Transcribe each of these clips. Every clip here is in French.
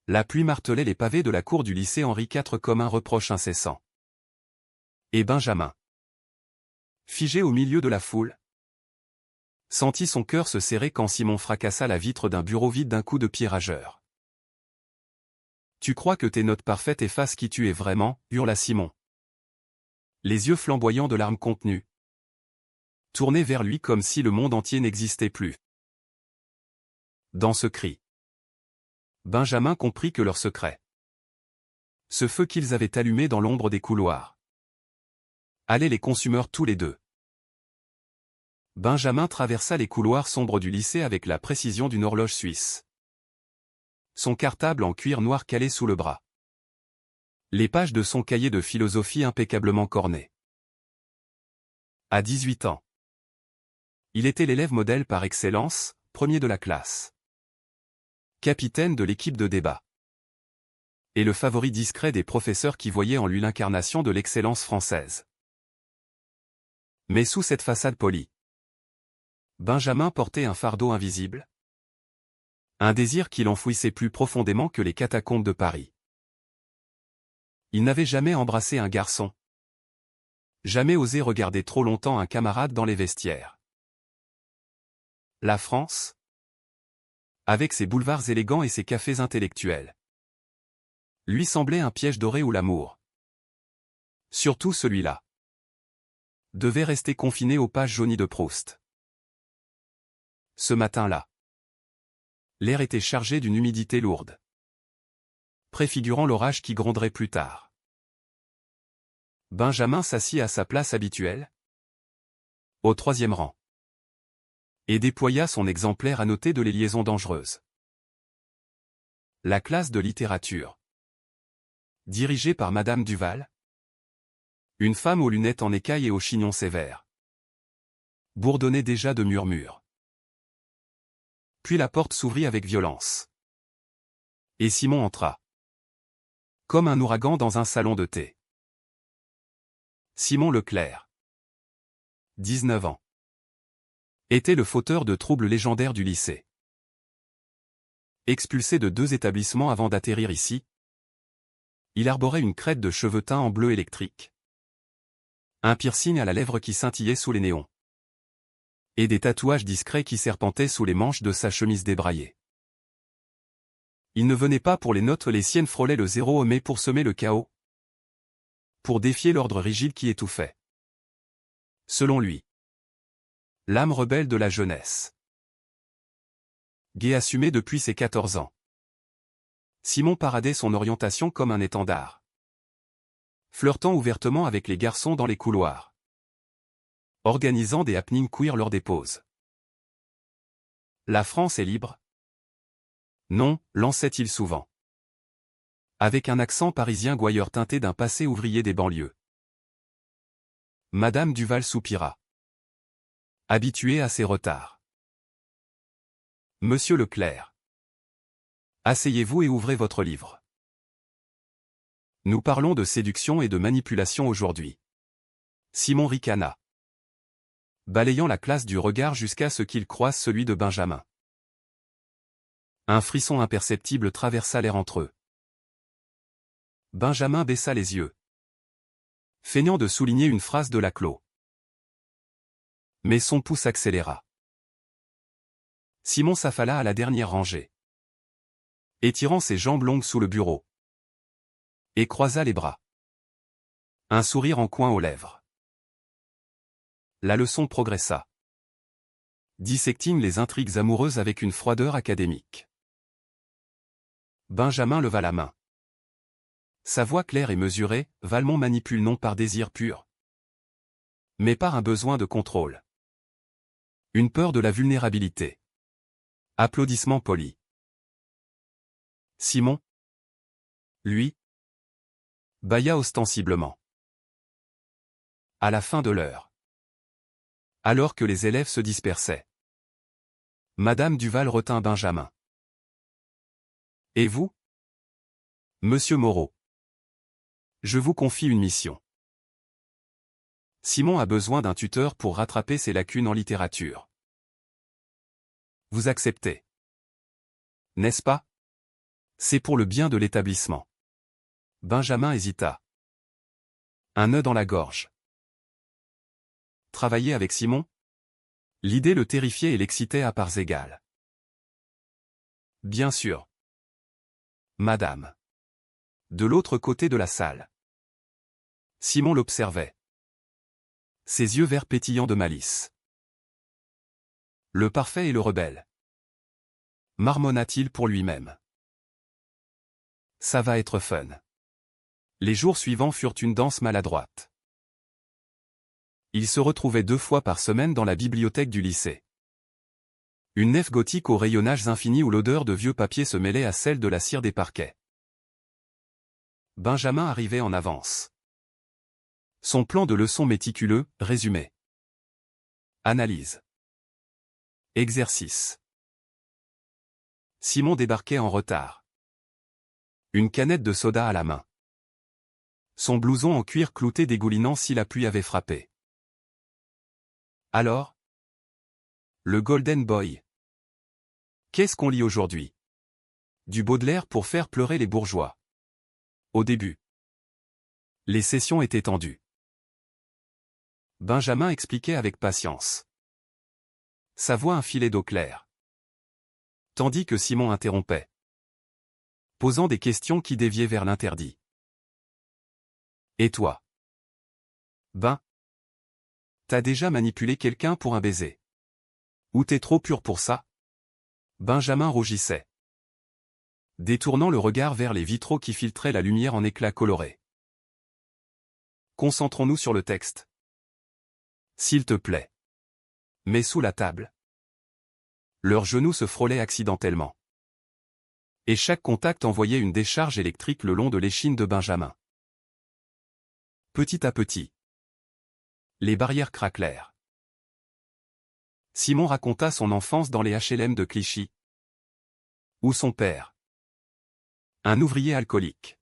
La pluie martelait les pavés de la cour du lycée Henri IV comme un reproche incessant. Et Benjamin, figé au milieu de la foule, sentit son cœur se serrer quand Simon fracassa la vitre d'un bureau vide d'un coup de pied rageur. « Tu crois que tes notes parfaites effacent qui tu es vraiment » hurla Simon. Les yeux flamboyants de larmes contenues, tournés vers lui comme si le monde entier n'existait plus. Dans ce cri, Benjamin comprit que leur secret, ce feu qu'ils avaient allumé dans l'ombre des couloirs, allait les consumer tous les deux. Benjamin traversa les couloirs sombres du lycée avec la précision d'une horloge suisse. Son cartable en cuir noir calé sous le bras. Les pages de son cahier de philosophie impeccablement cornées. À 18 ans, il était l'élève modèle par excellence, premier de la classe, capitaine de l'équipe de débat, et le favori discret des professeurs qui voyaient en lui l'incarnation de l'excellence française. Mais sous cette façade polie, Benjamin portait un fardeau invisible, un désir qui l'enfouissait plus profondément que les catacombes de Paris. Il n'avait jamais embrassé un garçon, jamais osé regarder trop longtemps un camarade dans les vestiaires. La France, avec ses boulevards élégants et ses cafés intellectuels, lui semblait un piège doré où l'amour, surtout celui-là, devait rester confiné aux pages jaunies de Proust. Ce matin-là, l'air était chargé d'une humidité lourde, préfigurant l'orage qui gronderait plus tard. Benjamin s'assit à sa place habituelle, au 3e rang, et déploya son exemplaire annoté de Les liaisons dangereuses. La classe de littérature, dirigée par Madame Duval, une femme aux lunettes en écaille et au chignon sévère, bourdonnait déjà de murmures. Puis la porte s'ouvrit avec violence. Et Simon entra, comme un ouragan dans un salon de thé. Simon Leclerc, 19 ans, était le fauteur de troubles légendaires du lycée. Expulsé de 2 établissements avant d'atterrir ici, il arborait une crête de cheveux teints en bleu électrique, un piercing à la lèvre qui scintillait sous les néons, et des tatouages discrets qui serpentaient sous les manches de sa chemise débraillée. Il ne venait pas pour les notes, les siennes frôlaient le zéro, mais pour semer le chaos, pour défier l'ordre rigide qui étouffait, selon lui, l'âme rebelle de la jeunesse. Gai assumé depuis ses 14 ans, Simon paradait son orientation comme un étendard, flirtant ouvertement avec les garçons dans les couloirs, organisant des happenings queer lors des pauses. La France est libre? Non, lançait-il souvent, avec un accent parisien gouailleur teinté d'un passé ouvrier des banlieues. Madame Duval soupira, habituée à ses retards. Monsieur Leclerc, asseyez-vous et ouvrez votre livre. Nous parlons de séduction et de manipulation aujourd'hui. Simon ricana, balayant la classe du regard jusqu'à ce qu'il croise celui de Benjamin. Un frisson imperceptible traversa l'air entre eux. Benjamin baissa les yeux, feignant de souligner une phrase de Laclos. Mais son pouce accéléra. Simon s'affala à la dernière rangée, étirant ses jambes longues sous le bureau, et croisa les bras, un sourire en coin aux lèvres. La leçon progressa, dissecting les intrigues amoureuses avec une froideur académique. Benjamin leva la main. Sa voix claire et mesurée, Valmont manipule non par désir pur, mais par un besoin de contrôle. Une peur de la vulnérabilité. Applaudissements polis. Simon, lui, bâilla ostensiblement. À la fin de l'heure, alors que les élèves se dispersaient, Madame Duval retint Benjamin. Et vous? Monsieur Moreau. Je vous confie une mission. Simon a besoin d'un tuteur pour rattraper ses lacunes en littérature. Vous acceptez, n'est-ce pas? C'est pour le bien de l'établissement. Benjamin hésita. Un nœud dans la gorge. Travailler avec Simon? L'idée le terrifiait et l'excitait à parts égales. Bien sûr. Madame. De l'autre côté de la salle. Simon l'observait. Ses yeux verts pétillants de malice. Le parfait et le rebelle. Marmonna-t-il pour lui-même. Ça va être fun. Les jours suivants furent une danse maladroite. Ils se retrouvaient 2 fois par semaine dans la bibliothèque du lycée. Une nef gothique aux rayonnages infinis où l'odeur de vieux papier se mêlait à celle de la cire des parquets. Benjamin arrivait en avance. Son plan de leçon méticuleux, résumé. Analyse. Exercice. Simon débarquait en retard. Une canette de soda à la main. Son blouson en cuir clouté dégoulinant si la pluie avait frappé. Alors? Le Golden Boy. Qu'est-ce qu'on lit aujourd'hui? Du Baudelaire pour faire pleurer les bourgeois. Au début. Les sessions étaient tendues. Benjamin expliquait avec patience. Sa voix un filet d'eau claire. Tandis que Simon interrompait. Posant des questions qui déviaient vers l'interdit. Et toi? Ben? T'as déjà manipulé quelqu'un pour un baiser? Ou t'es trop pur pour ça? Benjamin rougissait. Détournant le regard vers les vitraux qui filtraient la lumière en éclats colorés. Concentrons-nous sur le texte. S'il te plaît. Mets sous la table. Leurs genoux se frôlaient accidentellement. Et chaque contact envoyait une décharge électrique le long de l'échine de Benjamin. Petit à petit. Les barrières craquelèrent. Simon raconta son enfance dans les HLM de Clichy. Où son père, un ouvrier alcoolique,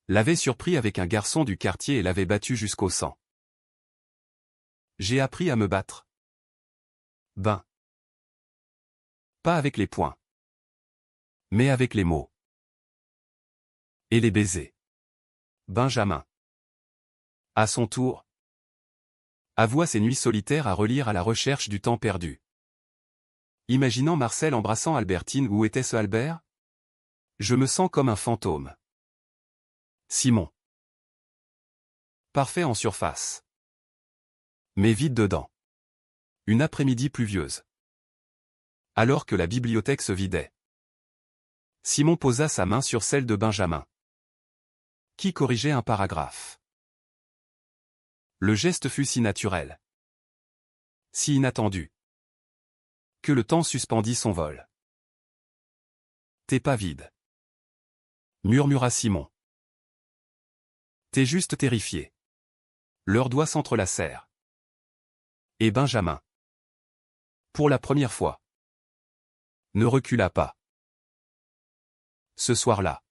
l'avait surpris avec un garçon du quartier et l'avait battu jusqu'au sang. J'ai appris à me battre. Ben. Pas avec les poings. Mais avec les mots. Et les baisers. Benjamin. À son tour. Avoua ses nuits solitaires à relire à la recherche du temps perdu. Imaginant Marcel embrassant Albertine, où était ce Albert? Je me sens comme un fantôme. Simon. Parfait en surface. Mais vide dedans. Une après-midi pluvieuse. Alors que la bibliothèque se vidait. Simon posa sa main sur celle de Benjamin. Qui corrigeait un paragraphe. Le geste fut si naturel. Si inattendu. Que le temps suspendit son vol. T'es pas vide. Murmura Simon. T'es juste terrifié. Leurs doigts s'entrelacèrent. Et Benjamin. Pour la première fois. Ne recula pas. Ce soir-là.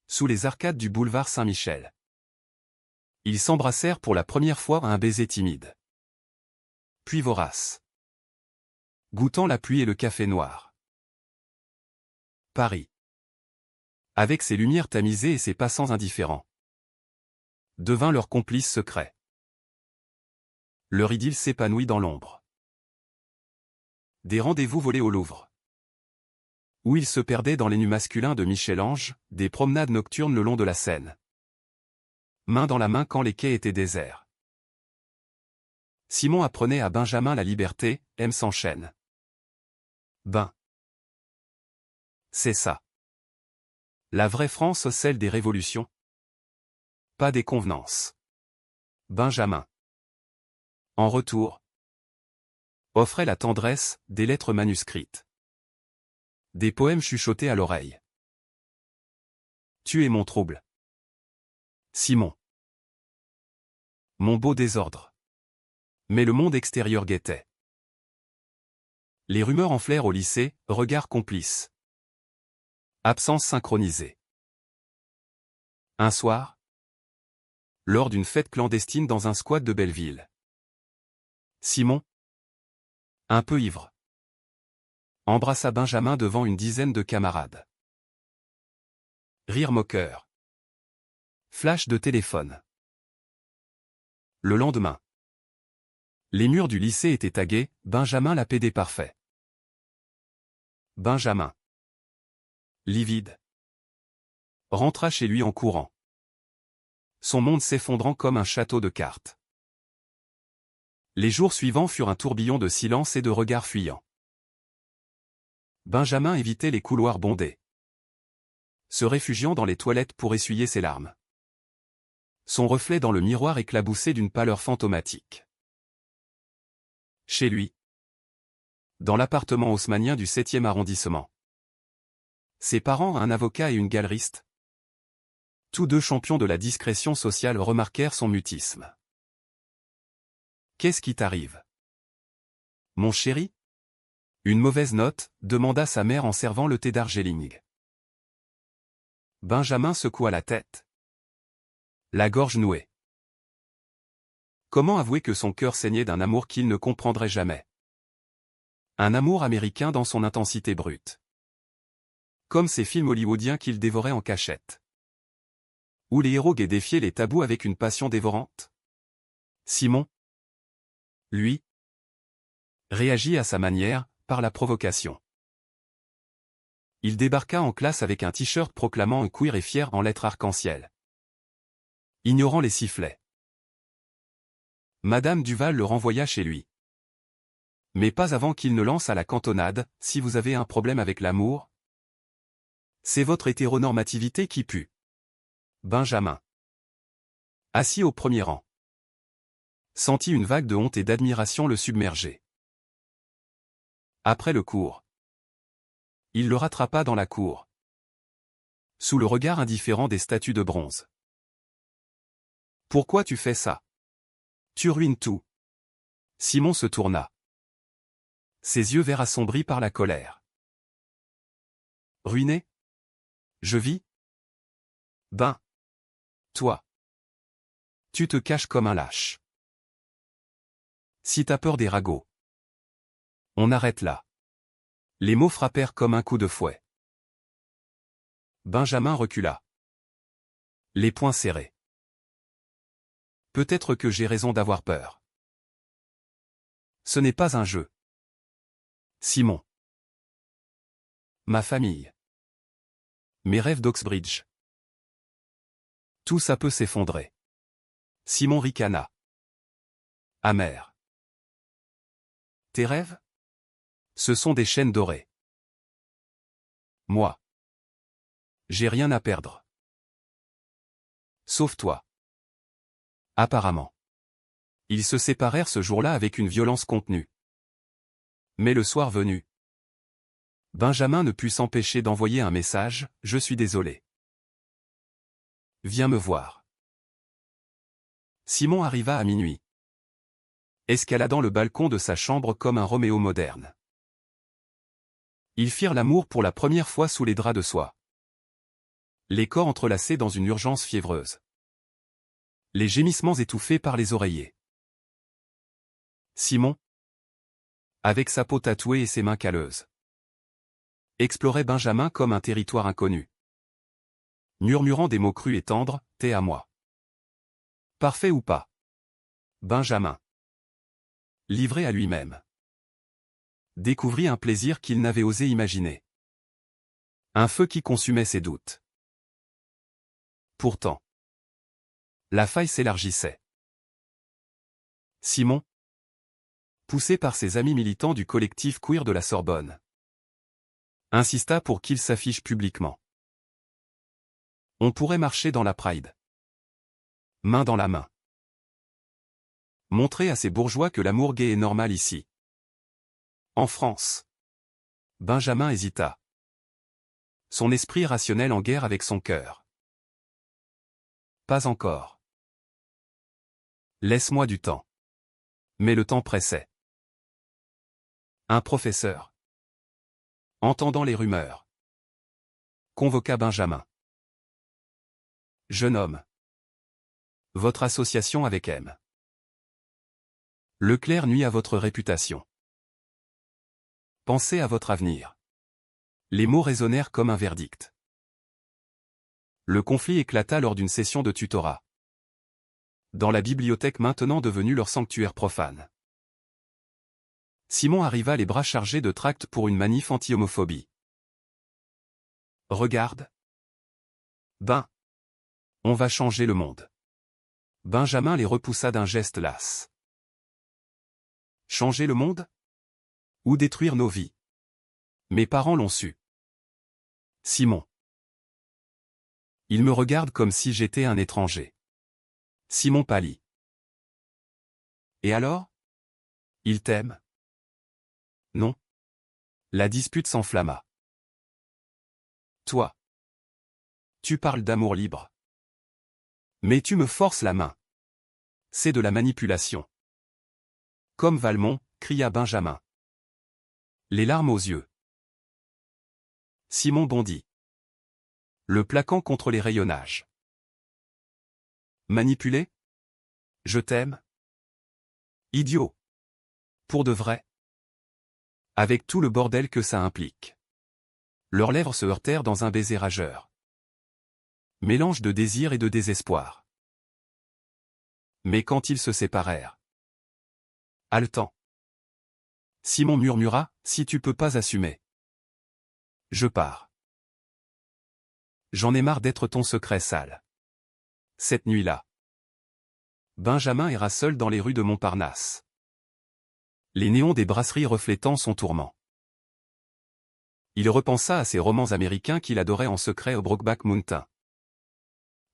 Sous les arcades du boulevard Saint-Michel. Ils s'embrassèrent pour la première fois à un baiser timide. Puis vorace. Goûtant la pluie et le café noir. Paris. Avec ses lumières tamisées et ses passants indifférents. Devint leur complice secret. Leur idylle s'épanouit dans l'ombre. Des rendez-vous volés au Louvre. Où ils se perdaient dans les nus masculins de Michel-Ange, des promenades nocturnes le long de la Seine. Main dans la main quand les quais étaient déserts. Simon apprenait à Benjamin la liberté, M s'enchaîne. Ben. C'est ça. La vraie France, celle des révolutions. Pas des convenances. Benjamin. En retour. Offrait la tendresse, des lettres manuscrites. Des poèmes chuchotés à l'oreille. Tu es mon trouble. Simon. Mon beau désordre. Mais le monde extérieur guettait. Les rumeurs enflèrent au lycée, regards complices. Absence synchronisée. Un soir. Lors d'une fête clandestine dans un squat de Belleville. Simon. Un peu ivre. Embrassa Benjamin devant une dizaine de camarades. Rire moqueur. Flash de téléphone. Le lendemain. Les murs du lycée étaient tagués, Benjamin la PD parfait. Benjamin. Livide. Rentra chez lui en courant. Son monde s'effondrant comme un château de cartes. Les jours suivants furent un tourbillon de silence et de regards fuyants. Benjamin évitait les couloirs bondés, se réfugiant dans les toilettes pour essuyer ses larmes. Son reflet dans le miroir éclaboussé d'une pâleur fantomatique. Chez lui. Dans l'appartement haussmannien du 7e arrondissement. Ses parents, un avocat et une galeriste. Tous deux champions de la discrétion sociale, remarquèrent son mutisme. « Qu'est-ce qui t'arrive, mon chéri ?» Une mauvaise note, demanda sa mère en servant le thé Darjeeling. Benjamin secoua la tête. La gorge nouée. Comment avouer que son cœur saignait d'un amour qu'il ne comprendrait jamais? Un amour américain dans son intensité brute. Comme ces films hollywoodiens qu'il dévorait en cachette. Où les héros gays défiaient les tabous avec une passion dévorante. Simon, lui, réagit à sa manière, par la provocation. Il débarqua en classe avec un t-shirt proclamant un queer et fier en lettres arc-en-ciel. Ignorant les sifflets. Madame Duval le renvoya chez lui. Mais pas avant qu'il ne lance à la cantonade, si vous avez un problème avec l'amour, c'est votre hétéronormativité qui pue. Benjamin. Assis au premier rang. Sentit une vague de honte et d'admiration le submerger. Après le cours. Il le rattrapa dans la cour. Sous le regard indifférent des statues de bronze. Pourquoi tu fais ça? Tu ruines tout. Simon se tourna. Ses yeux verts assombris par la colère. Ruiné? Je vis? Ben. Toi. Tu te caches comme un lâche. Si t'as peur des ragots. On arrête là. Les mots frappèrent comme un coup de fouet. Benjamin recula. Les poings serrés. Peut-être que j'ai raison d'avoir peur. Ce n'est pas un jeu. Simon. Ma famille. Mes rêves d'Oxbridge. Tout ça peut s'effondrer. Simon ricana. Amer. Tes rêves? Ce sont des chaînes dorées. Moi. J'ai rien à perdre. Sauf toi. Apparemment. Ils se séparèrent ce jour-là avec une violence contenue. Mais le soir venu, Benjamin ne put s'empêcher d'envoyer un message, « Je suis désolé. Viens me voir. » Simon arriva à minuit. Escaladant le balcon de sa chambre comme un Roméo moderne. Ils firent l'amour pour la première fois sous les draps de soie. Les corps entrelacés dans une urgence fiévreuse. Les gémissements étouffés par les oreillers. Simon, avec sa peau tatouée et ses mains calleuses, explorait Benjamin comme un territoire inconnu. Murmurant des mots crus et tendres, « T'es à moi. Parfait ou pas. » Benjamin. Livré à lui-même. Découvrit un plaisir qu'il n'avait osé imaginer. Un feu qui consumait ses doutes. Pourtant, la faille s'élargissait. Simon, poussé par ses amis militants du collectif queer de la Sorbonne, insista pour qu'il s'affiche publiquement. On pourrait marcher dans la Pride. Main dans la main. Montrer à ces bourgeois que l'amour gay est normal ici. En France. Benjamin hésita. Son esprit rationnel en guerre avec son cœur. Pas encore. Laisse-moi du temps. Mais le temps pressait. Un professeur, entendant les rumeurs, convoqua Benjamin. Jeune homme. Votre association avec M. Leclerc nuit à votre réputation. Pensez à votre avenir. Les mots résonnèrent comme un verdict. Le conflit éclata lors d'une session de tutorat. Dans la bibliothèque maintenant devenue leur sanctuaire profane. Simon arriva les bras chargés de tracts pour une manif anti-homophobie. Regarde. Ben. On va changer le monde. Benjamin les repoussa d'un geste las. Changer le monde? Ou détruire nos vies? Mes parents l'ont su. Simon. Il me regarde comme si j'étais un étranger. Simon pâlit. Et alors? Il t'aime? Non. La dispute s'enflamma. Toi. Tu parles d'amour libre. Mais tu me forces la main. C'est de la manipulation. Comme Valmont, cria Benjamin. Les larmes aux yeux. Simon bondit. Le plaquant contre les rayonnages. Manipuler? Je t'aime? Idiot. Pour de vrai? Avec tout le bordel que ça implique. Leurs lèvres se heurtèrent dans un baiser rageur. Mélange de désir et de désespoir. Mais quand ils se séparèrent. Haletant. Simon murmura, si tu peux pas assumer. Je pars. J'en ai marre d'être ton secret sale. Cette nuit-là. Benjamin erra seul dans les rues de Montparnasse. Les néons des brasseries reflétant son tourment. Il repensa à ces romans américains qu'il adorait en secret au Brokeback Mountain.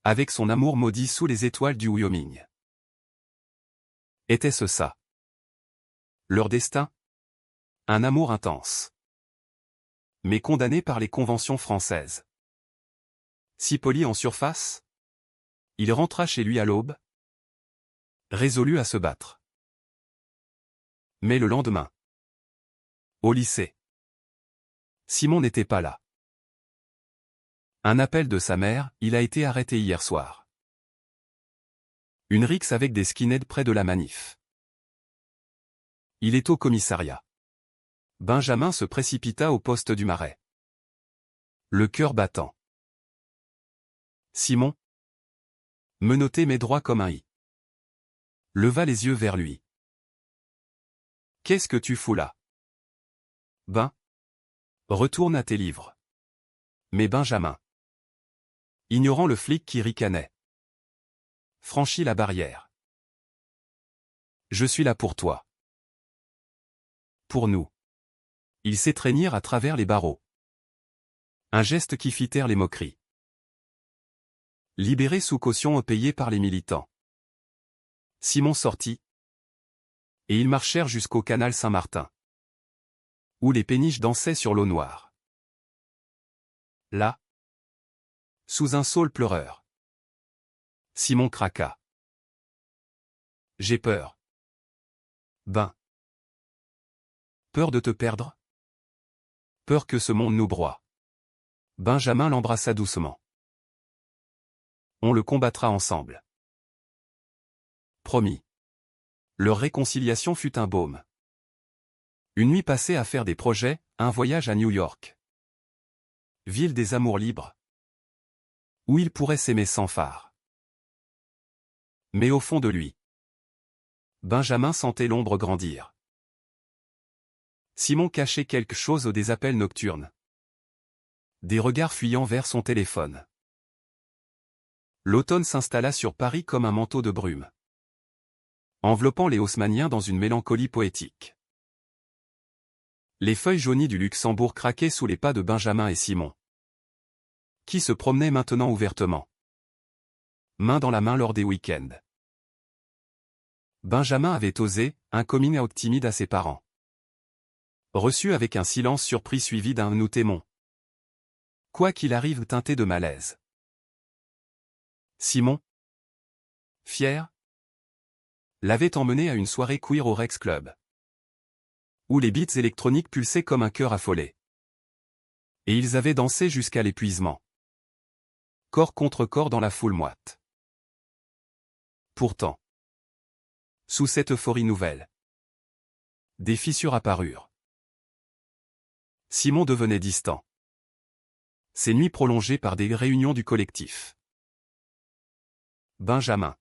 Avec son amour maudit sous les étoiles du Wyoming. Était-ce ça? Leur destin? Un amour intense. Mais condamné par les conventions françaises. Si poli en surface? Il rentra chez lui à l'aube. Résolu à se battre. Mais le lendemain. Au lycée. Simon n'était pas là. Un appel de sa mère, il a été arrêté hier soir. Une rixe avec des skinheads près de la manif. Il est au commissariat. Benjamin se précipita au poste du Marais. Le cœur battant. Simon. Menotté mais droit comme un i. Leva les yeux vers lui. Qu'est-ce que tu fous là? Ben. Retourne à tes livres. Mais Benjamin. Ignorant le flic qui ricanait. Franchit la barrière. Je suis là pour toi. Pour nous. Ils s'étreignirent à travers les barreaux. Un geste qui fit taire les moqueries. Libéré sous caution payée par les militants. Simon sortit. Et ils marchèrent jusqu'au canal Saint-Martin. Où les péniches dansaient sur l'eau noire. Là. Sous un saule pleureur. Simon craqua. J'ai peur. Ben. Peur de te perdre? Peur que ce monde nous broie. Benjamin l'embrassa doucement. On le combattra ensemble. Promis. Leur réconciliation fut un baume. Une nuit passée à faire des projets, un voyage à New York. Ville des amours libres. Où ils pourraient s'aimer sans phare. Mais au fond de lui. Benjamin sentait l'ombre grandir. Simon cachait quelque chose des appels nocturnes. Des regards fuyant vers son téléphone. L'automne s'installa sur Paris comme un manteau de brume. Enveloppant les haussmanniens dans une mélancolie poétique. Les feuilles jaunies du Luxembourg craquaient sous les pas de Benjamin et Simon. Qui se promenaient maintenant ouvertement. Main dans la main lors des week-ends. Benjamin avait osé, un coming out timide à ses parents. Reçu avec un silence surpris suivi d'un « nous t'aimons ». Quoi qu'il arrive teinté de malaise. Simon, fier, l'avait emmené à une soirée queer au Rex Club. Où les beats électroniques pulsaient comme un cœur affolé. Et ils avaient dansé jusqu'à l'épuisement. Corps contre corps dans la foule moite. Pourtant, sous cette euphorie nouvelle, des fissures apparurent. Simon devenait distant. Ces nuits prolongées par des réunions du collectif. Benjamin.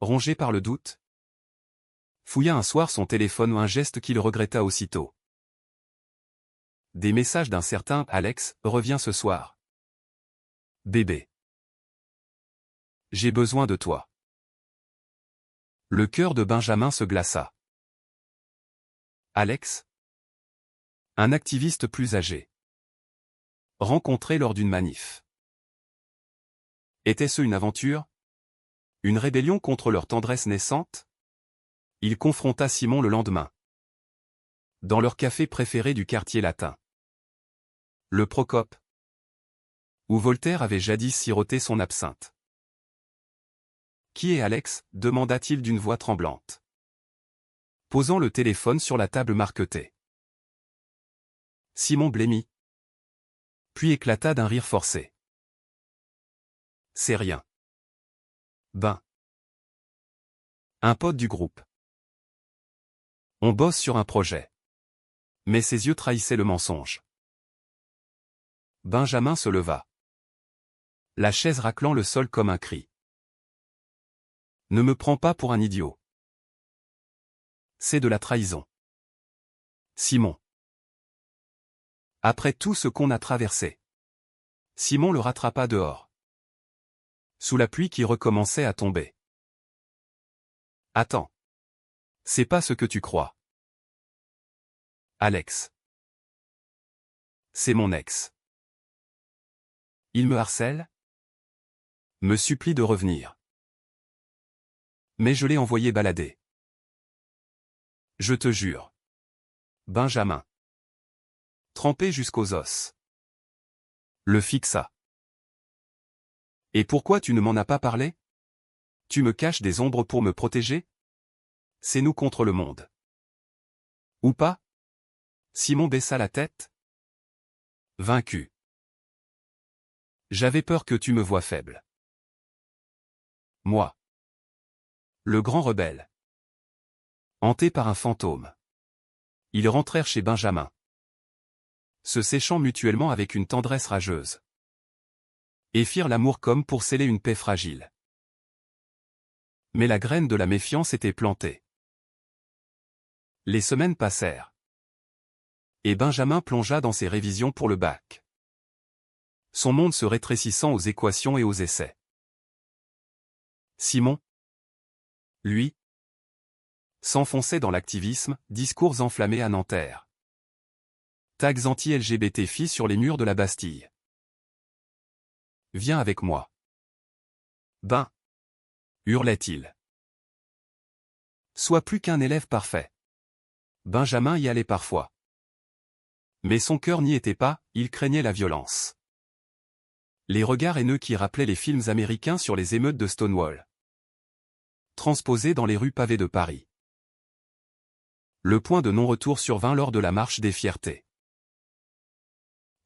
Rongé par le doute, fouilla un soir son téléphone ou un geste qu'il regretta aussitôt. Des messages d'un certain Alex, revient ce soir. Bébé. J'ai besoin de toi. Le cœur de Benjamin se glaça. Alex? Un activiste plus âgé. Rencontré lors d'une manif. Était-ce une aventure? Une rébellion contre leur tendresse naissante? Il confronta Simon le lendemain. Dans leur café préféré du quartier latin. Le Procope. Où Voltaire avait jadis siroté son absinthe. Qui est Alex? Demanda-t-il d'une voix tremblante. Posant le téléphone sur la table marquetée. Simon blêmit. Puis éclata d'un rire forcé. C'est rien. Ben. Un pote du groupe. On bosse sur un projet. Mais ses yeux trahissaient le mensonge. Benjamin se leva. La chaise raclant le sol comme un cri. Ne me prends pas pour un idiot. C'est de la trahison. Simon. Après tout ce qu'on a traversé. Simon le rattrapa dehors. Sous la pluie qui recommençait à tomber. Attends. C'est pas ce que tu crois. Alex. C'est mon ex. Il me harcèle? Me supplie de revenir. Mais je l'ai envoyé balader. Je te jure. Benjamin. Trempé jusqu'aux os. Le fixa. Et pourquoi tu ne m'en as pas parlé? Tu me caches des ombres pour me protéger? C'est nous contre le monde. Ou pas? Simon baissa la tête. Vaincu. J'avais peur que tu me vois faible. Moi. Le grand rebelle. Hanté par un fantôme. Ils rentrèrent chez Benjamin. Se séchant mutuellement avec une tendresse rageuse. Et firent l'amour comme pour sceller une paix fragile. Mais la graine de la méfiance était plantée. Les semaines passèrent. Et Benjamin plongea dans ses révisions pour le bac. Son monde se rétrécissant aux équations et aux essais. Simon, lui, s'enfonçait dans l'activisme, discours enflammés à Nanterre. Tags anti-LGBT filles sur les murs de la Bastille. Viens avec moi. Ben, hurlait-il. Sois plus qu'un élève parfait. Benjamin y allait parfois. Mais son cœur n'y était pas, il craignait la violence. Les regards haineux qui rappelaient les films américains sur les émeutes de Stonewall. Transposés dans les rues pavées de Paris. Le point de non-retour survint lors de la marche des fiertés.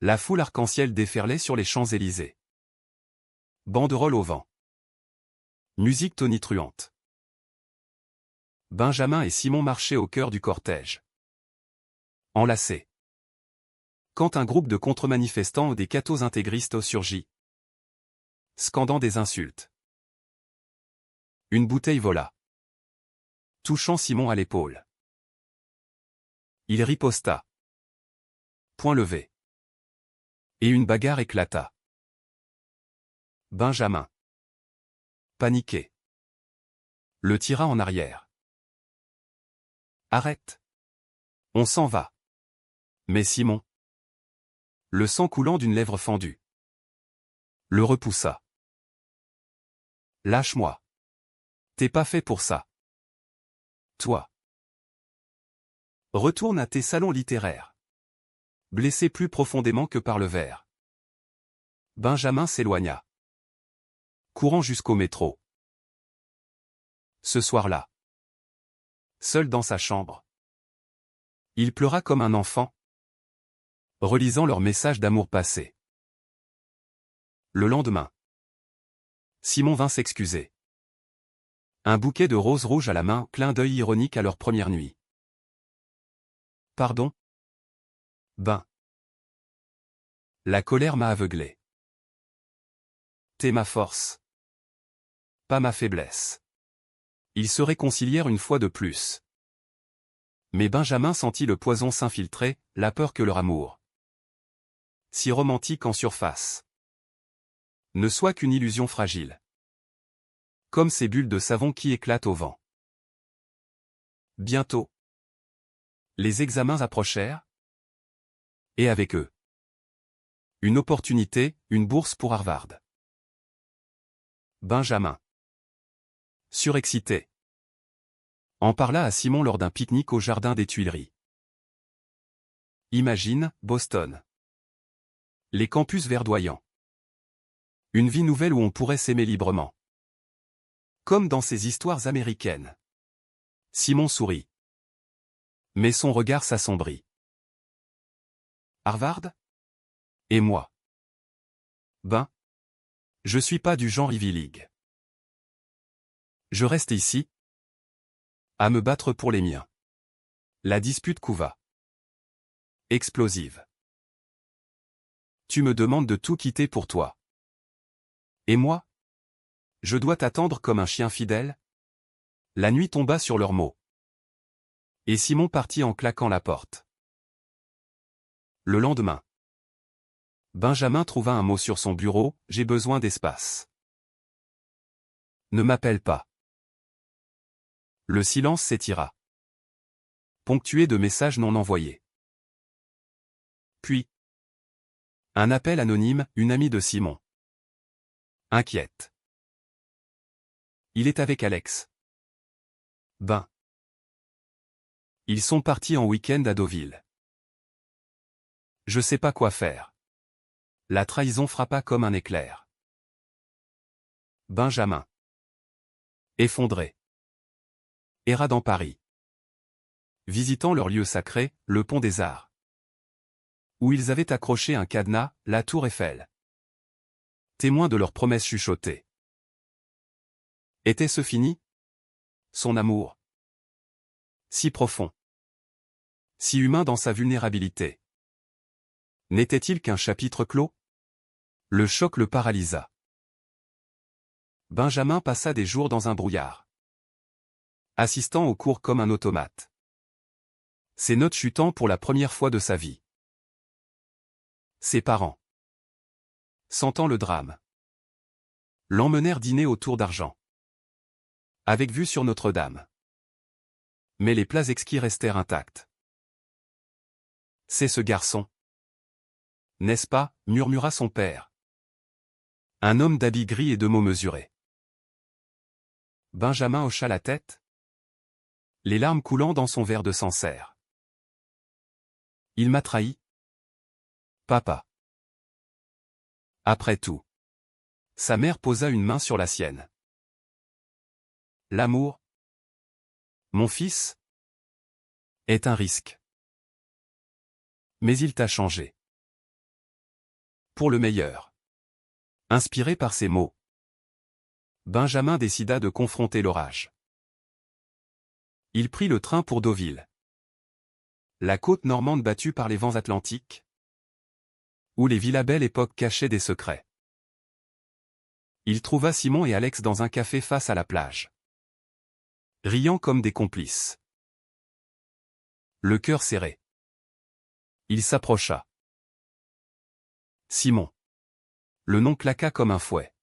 La foule arc-en-ciel déferlait sur les Champs-Élysées. Banderole au vent. Musique tonitruante. Benjamin et Simon marchaient au cœur du cortège. Enlacés. Quand un groupe de contre-manifestants ou des cathos intégristes surgit. Scandant des insultes. Une bouteille vola. Touchant Simon à l'épaule. Il riposta. Poing levé. Et une bagarre éclata. Benjamin. Paniqué. Le tira en arrière. Arrête. On s'en va. Mais Simon. Le sang coulant d'une lèvre fendue. Le repoussa. Lâche-moi. T'es pas fait pour ça. Toi. Retourne à tes salons littéraires. Blessé plus profondément que par le verre. Benjamin s'éloigna. Courant jusqu'au métro. Ce soir-là. Seul dans sa chambre. Il pleura comme un enfant. Relisant leurs messages d'amour passé. Le lendemain. Simon vint s'excuser. Un bouquet de roses rouges à la main, clin d'œil ironique à leur première nuit. Pardon? Ben. La colère m'a aveuglé. T'es ma force. Pas ma faiblesse. Ils se réconcilièrent une fois de plus. Mais Benjamin sentit le poison s'infiltrer, la peur que leur amour, si romantique en surface, ne soit qu'une illusion fragile. Comme ces bulles de savon qui éclatent au vent. Bientôt, les examens approchèrent, et avec eux, une opportunité, une bourse pour Harvard. Benjamin, surexcité, en parla à Simon lors d'un pique-nique au jardin des Tuileries. Imagine, Boston. Les campus verdoyants. Une vie nouvelle où on pourrait s'aimer librement. Comme dans ces histoires américaines. Simon sourit. Mais son regard s'assombrit. Harvard? Et moi? Ben, je suis pas du genre Ivy League. Je reste ici, à me battre pour les miens. La dispute couva. Explosive. Tu me demandes de tout quitter pour toi. Et moi? Je dois t'attendre comme un chien fidèle? La nuit tomba sur leurs mots. Et Simon partit en claquant la porte. Le lendemain, Benjamin trouva un mot sur son bureau, j'ai besoin d'espace. Ne m'appelle pas. Le silence s'étira. Ponctué de messages non envoyés. Puis, un appel anonyme, une amie de Simon. Inquiète. Il est avec Alex. Ben. Ils sont partis en week-end à Deauville. Je sais pas quoi faire. La trahison frappa comme un éclair. Benjamin. Effondré. Erra dans Paris. Visitant leur lieu sacré, le Pont des Arts. Où ils avaient accroché un cadenas, la Tour Eiffel. Témoin de leurs promesses chuchotées. Était-ce fini? Son amour. Si profond. Si humain dans sa vulnérabilité. N'était-il qu'un chapitre clos? Le choc le paralysa. Benjamin passa des jours dans un brouillard. Assistant aux cours comme un automate. Ses notes chutant pour la première fois de sa vie. Ses parents, sentant le drame, l'emmenèrent dîner au Tour d'Argent. Avec vue sur Notre-Dame. Mais les plats exquis restèrent intacts. C'est ce garçon. N'est-ce pas, murmura son père. Un homme d'habits gris et de mots mesurés. Benjamin hocha la tête, les larmes coulant dans son verre de Sancerre. Il m'a trahi. Papa. Après tout. Sa mère posa une main sur la sienne. L'amour, mon fils, est un risque. Mais il t'a changé. Pour le meilleur. Inspiré par ces mots, Benjamin décida de confronter l'orage. Il prit le train pour Deauville. La côte normande battue par les vents atlantiques, où les villas belle époque cachaient des secrets. Il trouva Simon et Alex dans un café face à la plage. Riant comme des complices. Le cœur serré. Il s'approcha. Simon. Le nom claqua comme un fouet.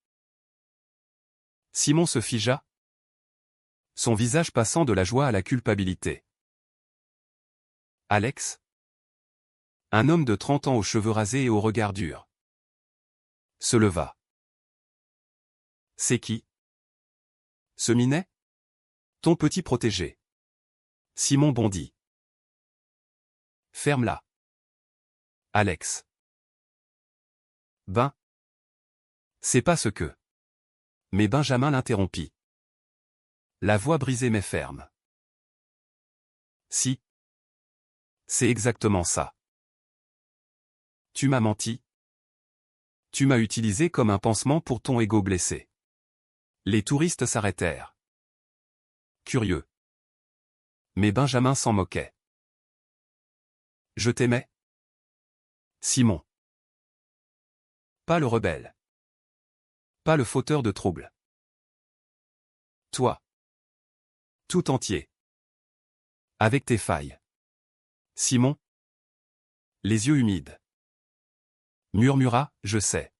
Simon se figea, son visage passant de la joie à la culpabilité. Alex? Un homme de 30 ans aux cheveux rasés et au regard dur. Se leva. C'est qui? Ce Minet? Ton petit protégé. Simon bondit. Ferme-la. Alex. Ben. C'est pas ce que. Mais Benjamin l'interrompit. La voix brisée mais ferme. Si. C'est exactement ça. Tu m'as menti. Tu m'as utilisé comme un pansement pour ton ego blessé. Les touristes s'arrêtèrent. Curieux. Mais Benjamin s'en moquait. Je t'aimais. Simon. Pas le rebelle. Pas le fauteur de troubles. Toi. Tout entier. Avec tes failles. Simon. Les yeux humides. Murmura, je sais.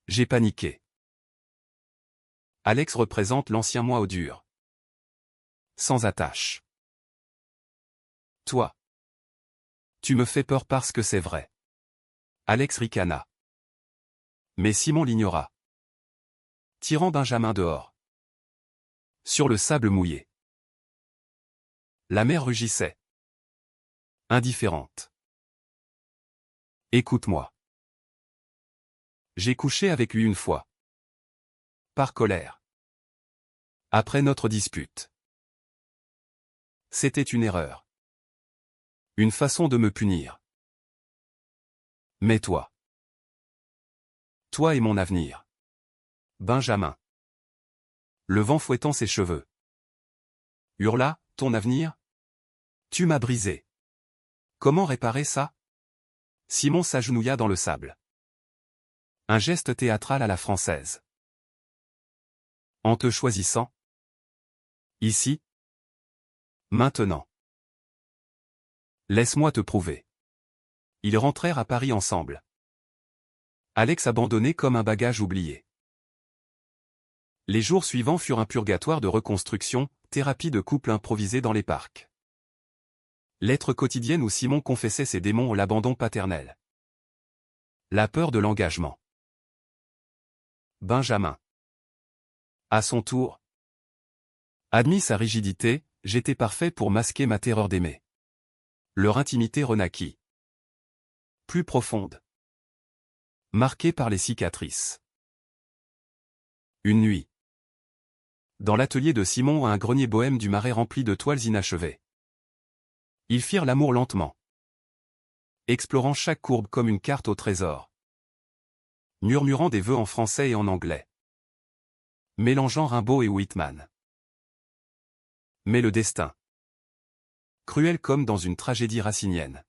J'ai paniqué. Alex représente l'ancien moi au dur. Sans attache. Toi. Tu me fais peur parce que c'est vrai. Alex ricana. Mais Simon l'ignora. Tirant Benjamin dehors. Sur le sable mouillé. La mère rugissait. Indifférente. Écoute-moi. J'ai couché avec lui une fois. Par colère. Après notre dispute. C'était une erreur. Une façon de me punir. Mais toi. Toi et mon avenir. Benjamin. Le vent fouettant ses cheveux. Hurla, ton avenir? Tu m'as brisé. Comment réparer ça? Simon s'agenouilla dans le sable. Un geste théâtral à la française. En te choisissant. Ici. Maintenant. Laisse-moi te prouver. Ils rentrèrent à Paris ensemble. Alex abandonné comme un bagage oublié. Les jours suivants furent un purgatoire de reconstruction, thérapie de couple improvisée dans les parcs. Lettre quotidienne où Simon confessait ses démons ou l'abandon paternel. La peur de l'engagement. Benjamin. À son tour. Admis sa rigidité, j'étais parfait pour masquer ma terreur d'aimer. Leur intimité renaquit. Plus profonde. Marquée par les cicatrices. Une nuit. Dans l'atelier de Simon un grenier bohème du Marais rempli de toiles inachevées. Ils firent l'amour lentement. Explorant chaque courbe comme une carte au trésor. Murmurant des vœux en français et en anglais. Mélangeant Rimbaud et Whitman. Mais le destin. Cruel comme dans une tragédie racinienne.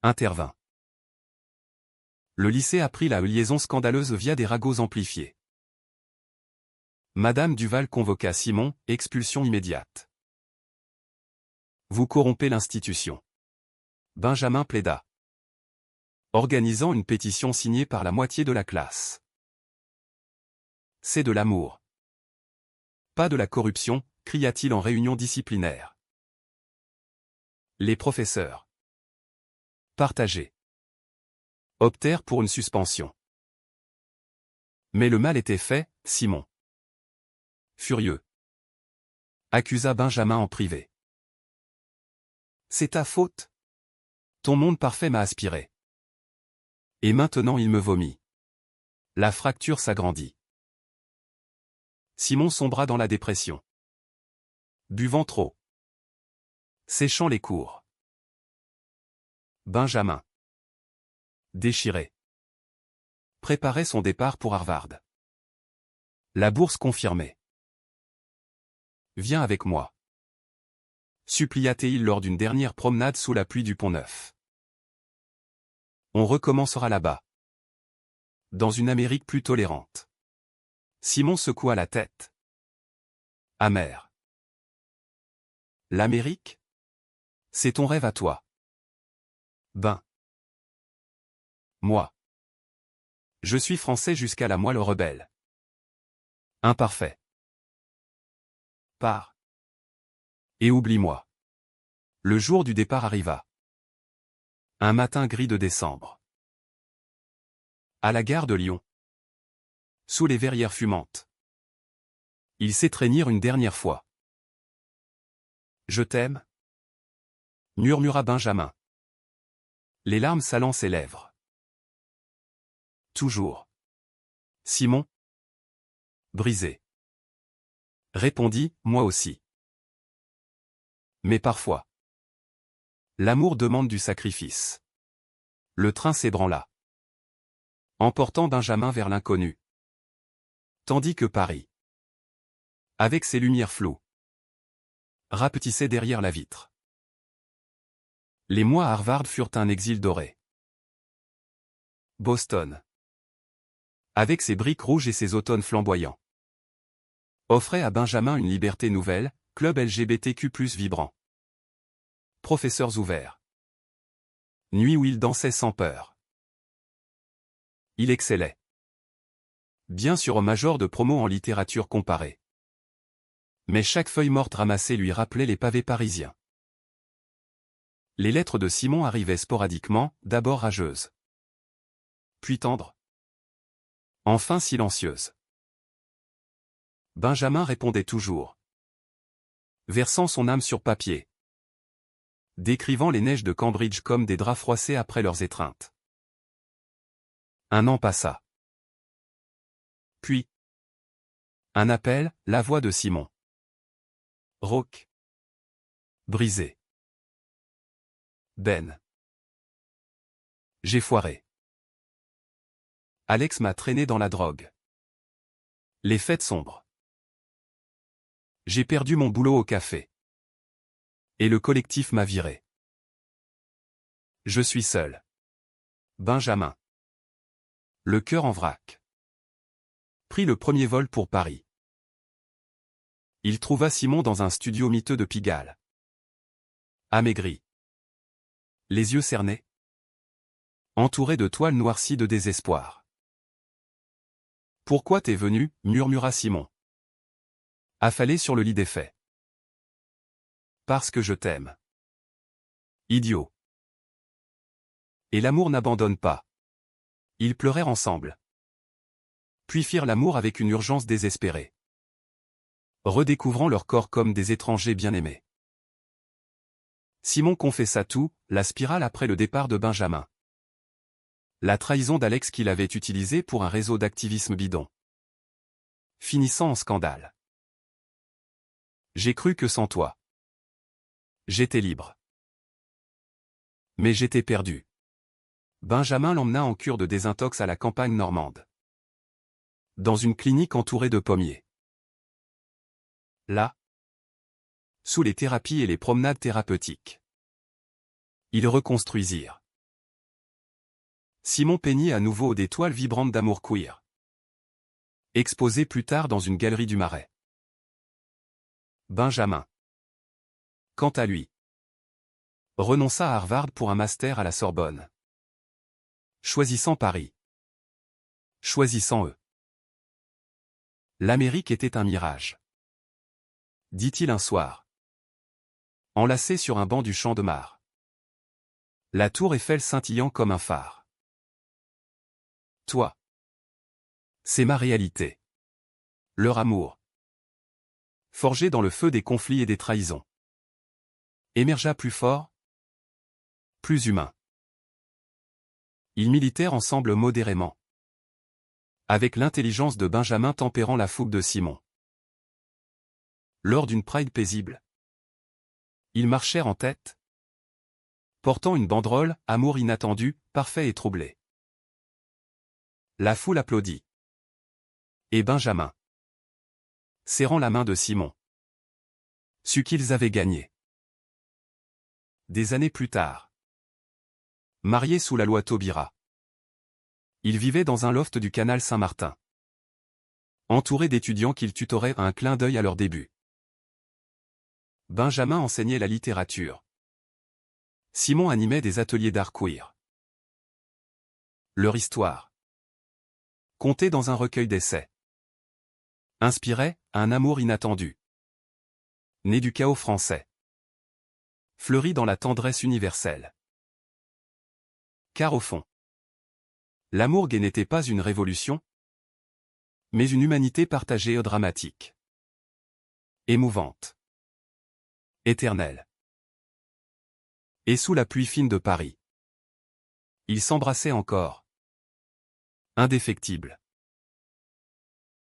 Intervint. Le lycée apprit la liaison scandaleuse via des ragots amplifiés. Madame Duval convoqua Simon, expulsion immédiate. Vous corrompez l'institution. Benjamin plaida. Organisant une pétition signée par la moitié de la classe. C'est de l'amour. Pas de la corruption, cria-t-il en réunion disciplinaire. Les professeurs. Partagés. Optèrent pour une suspension. Mais le mal était fait, Simon. Furieux. Accusa Benjamin en privé. C'est ta faute. Ton monde parfait m'a aspiré. Et maintenant il me vomit. La fracture s'agrandit. Simon sombra dans la dépression. Buvant trop. Séchant les cours. Benjamin. Déchiré. Préparait son départ pour Harvard. La bourse confirmée. Viens avec moi. Supplia-t-il lors d'une dernière promenade sous la pluie du Pont-Neuf. On recommencera là-bas. Dans une Amérique plus tolérante. Simon secoua la tête. Amer. L'Amérique? C'est ton rêve à toi. Ben. Moi. Je suis français jusqu'à la moelle rebelle. Imparfait. Pars. Et oublie-moi. Le jour du départ arriva. Un matin gris de décembre. À la gare de Lyon. Sous les verrières fumantes. Ils s'étreignirent une dernière fois. Je t'aime? Murmura Benjamin. Les larmes salant ses lèvres. Toujours. Simon? Brisé. Répondit, moi aussi. Mais parfois. L'amour demande du sacrifice. Le train s'ébranla. Emportant Benjamin vers l'inconnu. Tandis que Paris. Avec ses lumières floues. Rapetissait derrière la vitre. Les mois à Harvard furent un exil doré. Boston. Avec ses briques rouges et ses automnes flamboyants. Offrait à Benjamin une liberté nouvelle, club LGBTQ+ vibrant. Professeurs ouverts. Nuit où il dansait sans peur. Il excellait. Bien sûr au major de promo en littérature comparée. Mais chaque feuille morte ramassée lui rappelait les pavés parisiens. Les lettres de Simon arrivaient sporadiquement, d'abord rageuses. Puis tendres. Enfin silencieuses. Benjamin répondait toujours. Versant son âme sur papier. Décrivant les neiges de Cambridge comme des draps froissés après leurs étreintes. Un an passa. Puis. Un appel, la voix de Simon. Rauque. Brisé. Ben. J'ai foiré. Alex m'a traîné dans la drogue. Les fêtes sombres. J'ai perdu mon boulot au café. Et le collectif m'a viré. Je suis seul. Benjamin. Le cœur en vrac. Prit le premier vol pour Paris. Il trouva Simon dans un studio miteux de Pigalle. Amaigri. Les yeux cernés. Entouré de toiles noircies de désespoir. Pourquoi t'es venu, murmura Simon. Affalé sur le lit défait. Parce que je t'aime. Idiot. Et l'amour n'abandonne pas. Ils pleurèrent ensemble. Puis firent l'amour avec une urgence désespérée. Redécouvrant leur corps comme des étrangers bien-aimés. Simon confessa tout, la spirale après le départ de Benjamin. La trahison d'Alex qu'il avait utilisée pour un réseau d'activisme bidon. Finissant en scandale. J'ai cru que sans toi. J'étais libre. Mais j'étais perdu. Benjamin l'emmena en cure de désintox à la campagne normande. Dans une clinique entourée de pommiers. Là, sous les thérapies et les promenades thérapeutiques, ils reconstruisirent. Simon peignit à nouveau des toiles vibrantes d'amour queer. Exposées plus tard dans une galerie du Marais. Benjamin. Quant à lui, renonça à Harvard pour un master à la Sorbonne. Choisissant Paris. Choisissant eux. L'Amérique était un mirage. Dit-il un soir. Enlacé sur un banc du Champ de Mars. La tour Eiffel scintillant comme un phare. Toi. C'est ma réalité. Leur amour. Forgé dans le feu des conflits et des trahisons. Émergea plus fort. Plus humain. Ils militèrent ensemble modérément. Avec l'intelligence de Benjamin tempérant la fougue de Simon. Lors d'une Pride paisible. Ils marchèrent en tête. Portant une banderole, amour inattendu, parfait et troublé. La foule applaudit. Et Benjamin, serrant la main de Simon, sut qu'ils avaient gagné. Des années plus tard. Mariés sous la loi Taubira. Ils vivaient dans un loft du canal Saint-Martin. Entourés d'étudiants qu'ils tutoraient à un clin d'œil à leur début. Benjamin enseignait la littérature. Simon animait des ateliers d'art queer. Leur histoire, contée dans un recueil d'essais, inspirait un amour inattendu. Né du chaos français. Fleuri dans la tendresse universelle. Car au fond, l'amour gay n'était pas une révolution, mais une humanité partagée et dramatique. Émouvante. Éternelle. Et sous la pluie fine de Paris. Ils s'embrassaient encore. Indéfectibles.